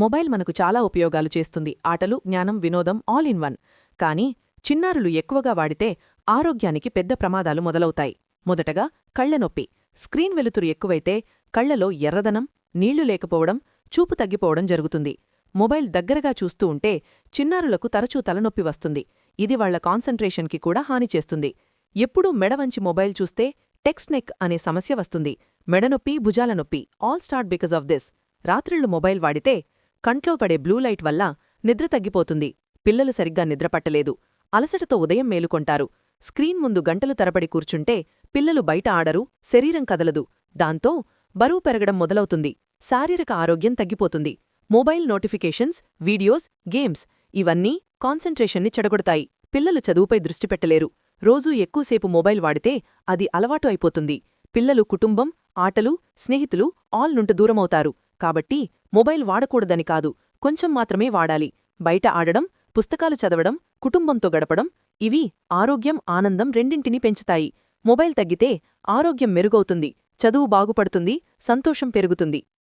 Mobile మనకు చాలా ఉపయోగాలు చేస్తుంది. ఆటలు, జ్ఞానం, వినోదం ఆల్ ఇన్ వన్. కానీ చిన్నారులు ఎక్కువగా వాడితే ఆరోగ్యానికి పెద్ద ప్రమాదాలు మొదలవుతాయి. మొదటగా కళ్లనొప్పి. స్క్రీన్ వెలుతురు ఎక్కువైతే కళ్లలో ఎర్రదనం, నీళ్లు లేకపోవడం, చూపు తగ్గిపోవడం జరుగుతుంది. మొబైల్ దగ్గరగా చూస్తూ ఉంటే చిన్నారులకు తరచూ తలనొప్పి వస్తుంది. ఇది వాళ్ల కాన్సంట్రేషన్కి కూడా హాని చేస్తుంది. ఎప్పుడూ మెడవంచి మొబైల్ చూస్తే టెక్స్ట్ నెక్ అనే సమస్య వస్తుంది. మెడనొప్పి, భుజాల నొప్పి all start because of this. రాత్రిళ్లు మొబైల్ వాడితే కంట్లో పడే బ్లూలైట్ వల్ల నిద్ర తగ్గిపోతుంది. పిల్లలు సరిగ్గా నిద్రపట్టలేదు. అలసటతో ఉదయం మేలుకొంటారు. స్క్రీన్ ముందు గంటలు తరబడి కూర్చుంటే పిల్లలు బయట ఆడరు, శరీరం కదలదు. దాంతో బరువు పెరగడం మొదలవుతుంది. శారీరక ఆరోగ్యం తగ్గిపోతుంది. మొబైల్ నోటిఫికేషన్స్, వీడియోస్, గేమ్స్ ఇవన్నీ కాన్సంట్రేషన్ని చెడగొడతాయి. పిల్లలు చదువుపై దృష్టి పెట్టలేరు. రోజూ ఎక్కువసేపు మొబైల్ వాడితే అది అలవాటు అయిపోతుంది. పిల్లలు కుటుంబం, ఆటలు, స్నేహితులు ఆల్ నుండి దూరమవుతారు. కాబట్టి మొబైల్ వాడకూడదని కాదు, కొంచెం మాత్రమే వాడాలి. బయట ఆడడం, పుస్తకాలు చదవడం, కుటుంబంతో గడపడం ఇవి ఆరోగ్యం, ఆనందం రెండింటినీ పెంచుతాయి. మొబైల్ తగ్గితే ఆరోగ్యం మెరుగవుతుంది, చదువు బాగుపడుతుంది, సంతోషం పెరుగుతుంది.